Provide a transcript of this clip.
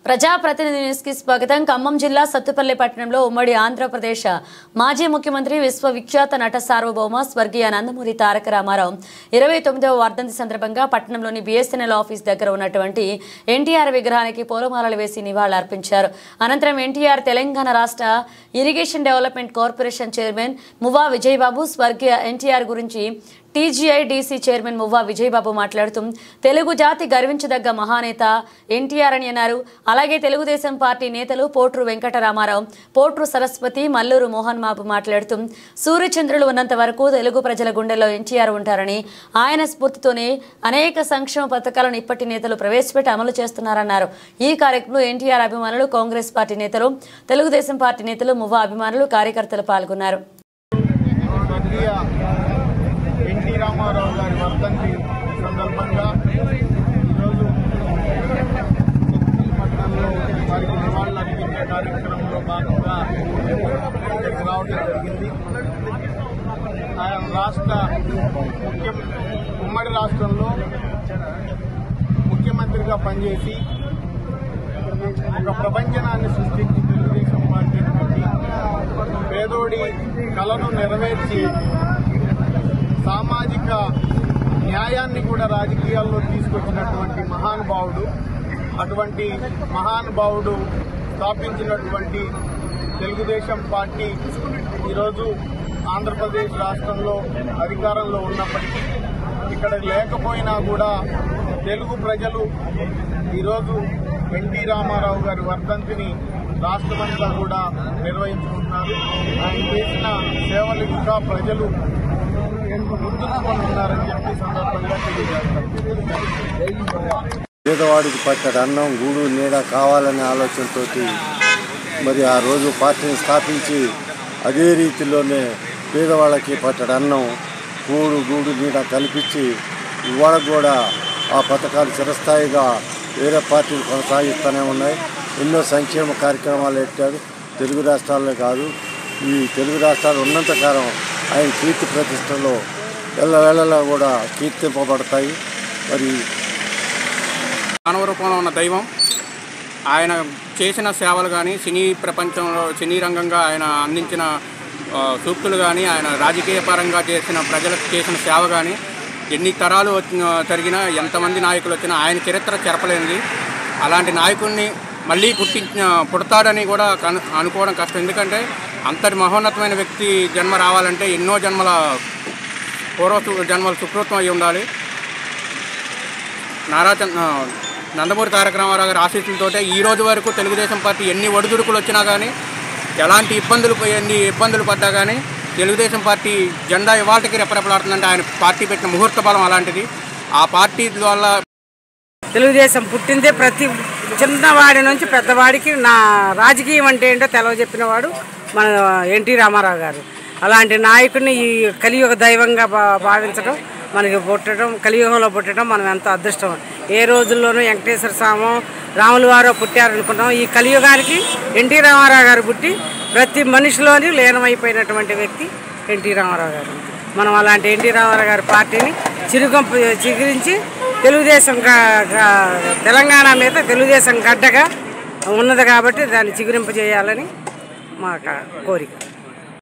ప్రజాప్రతినిధి న్యూస్ కి స్వాగతం. ఖమ్మం జిల్లా సత్తుపల్లి పట్టణంలో ఉమ్మడి ఆంధ్రప్రదేశ్ మాజీ ముఖ్యమంత్రి విశ్వవిఖ్యాత నట సార్వభౌమ స్వర్గీయ నందమూరి తారక రామారావు 29వ వర్ధంతి సందర్భంగా పట్టణంలోని బిఎస్ఎన్ఎల్ ఆఫీస్ దగ్గర ఉన్నటువంటి ఎన్టీఆర్ విగ్రహానికి పూలమాలలు వేసి నివాళులర్పించారు. అనంతరం ఎన్టీఆర్ తెలంగాణ రాష్ట్ర ఇరిగేషన్ డెవలప్మెంట్ కార్పొరేషన్ చైర్మన్ మువ్వా విజయబాబు స్వర్గీయ ఎన్టీఆర్ గురించి టీజీఐడీసీ చైర్మన్ మువ్వా విజయబాబు మాట్లాడుతూ తెలుగు జాతి గర్వించదగ్గ మహానేత ఎన్టీఆర్ అని అన్నారు. అలాగే తెలుగుదేశం పార్టీ నేతలు పోట్రు వెంకటరామారావు, పోట్రు సరస్వతి, మల్లూరు మోహన్ బాబు మాట్లాడుతూ సూర్యచంద్రులు ఉన్నంత వరకు తెలుగు ప్రజల గుండెల్లో ఎన్టీఆర్ ఉంటారని, ఆయన స్ఫూర్తితోనే అనేక సంక్షేమ పథకాలను ఇప్పటి నేతలు ప్రవేశపెట్టి అమలు చేస్తున్నారన్నారు. ఈ కార్యక్రమంలో ఎన్టీఆర్ అభిమానులు, కాంగ్రెస్ పార్టీ నేతలు, తెలుగుదేశం పార్టీ నేతలు, మువ్వా అభిమానులు, కార్యకర్తలు పాల్గొన్నారు. ఎన్టీ రామారావు గారి వర్ధంతి సందర్భంగా ఈరోజు పట్టణంలో వారికి నివాళులు అర్పించే కార్యక్రమంలో భాగంగా ఇక్కడికి రావడం జరిగింది. ఆయన ఉమ్మడి రాష్ట్రంలో ముఖ్యమంత్రిగా పనిచేసి ఒక ప్రపంచనాన్ని సృష్టించి తెలుగుదేశం పార్టీ పేదోడి కలను నెరవేర్చి సామాజిక న్యాయాన్ని కూడా రాజకీయాల్లో తీసుకొచ్చినటువంటి మహానుభావుడు. అటువంటి మహానుభావుడు స్థాపించినటువంటి తెలుగుదేశం పార్టీ ఈరోజు ఆంధ్రప్రదేశ్ రాష్ట్రంలో అధికారంలో ఉన్నప్పటికీ ఇక్కడ లేకపోయినా కూడా తెలుగు ప్రజలు ఈరోజు ఎన్టీ రామారావు గారి వర్ధంతిని రాష్ట్రమంతా కూడా నిర్వహించుకుంటున్నారు. ఆయన చేసిన సేవలు ఇంకా ప్రజలు ముందుకున్నారని చెప్పి సందర్భంగా తెలియజేస్తారు. పేదవాడికి పట్టడి అన్నం, గూడు, నీడ కావాలనే ఆలోచనతో మరి ఆ రోజు పార్టీని స్థాపించి అదే రీతిలోనే పేదవాళ్ళకి పట్టడి అన్నం, కూడు, గూడు, నీడ కల్పించి ఇవాళ కూడా ఆ పథకాలు చిరస్థాయిగా వేరే పార్టీలు కొనసాగిస్తూనే ఉన్నాయి. ఎన్నో సంక్షేమ కార్యక్రమాలు పెట్టారు. తెలుగు రాష్ట్రాల్లో కాదు, ఈ తెలుగు రాష్ట్రాలు ఉన్నంతకాలం ఆయన కీర్తి ప్రతిష్టలో ఎల్లవేళలా కూడా కీర్తింపబడతాయి. మరి మానవ రూపంలో ఉన్న దైవం ఆయన చేసిన సేవలు కానీ, సినీ ప్రపంచంలో సినీ రంగంగా ఆయన అందించిన సూక్తులు కానీ, ఆయన రాజకీయ పరంగా చేసిన ప్రజలకు చేసిన సేవ కానీ, ఎన్ని తరాలు జరిగినా, ఎంతమంది నాయకులు వచ్చినా ఆయన చరిత్ర చెరపలేనిది. అలాంటి నాయకుడిని మళ్ళీ పుడతాడని కూడా అనుకోవడం కష్టం. ఎందుకంటే అంతటి మహోన్నతమైన వ్యక్తి జన్మ రావాలంటే ఎన్నో జన్మల జన్మల సుకృతం అయి ఉండాలి. నందమూరి తారక రామారావు గారి ఆశీస్సులతోటే ఈ రోజు వరకు తెలుగుదేశం పార్టీ ఎన్ని ఒడిదుడుకులు వచ్చినా కానీ, ఎలాంటి ఇబ్బందులు పడ్డా కానీ తెలుగుదేశం పార్టీ జెండా ఇవాళకి రెపరెపలాడుతుందంటే ఆయన పార్టీ పెట్టిన ముహూర్త బలం అలాంటిది. ఆ పార్టీ వల్ల తెలుగుదేశం పుట్టిందే ప్రతి చిన్నవాడి నుంచి పెద్దవాడికి నా రాజకీయం అంటే ఏంటో తెలియజెప్పినవాడు మన ఎన్టీ రామారావు గారు. అలాంటి నాయకుడిని ఈ కలియుగ దైవంగా భావించడం, మనకి పుట్టడం, కలియుగంలో పుట్టడం మనం ఎంతో అదృష్టం. ఏ రోజుల్లోనూ వెంకటేశ్వర స్వామి, రాముల వారు పుట్టారనుకున్నాం. ఈ కలియుగానికి ఎన్టీ రామారావు గారు పుట్టి ప్రతి మనిషిలోని లీనమైపోయినటువంటి వ్యక్తి ఎన్టీ రామారావు గారు. మనం అలాంటి ఎన్టీ రామారావు గారి పార్టీని చిగురించి తెలుగుదేశం తెలంగాణ మీద తెలుగుదేశం గడ్డగా ఉన్నది కాబట్టి దాన్ని చిగురింపజేయాలని మా కోరిక.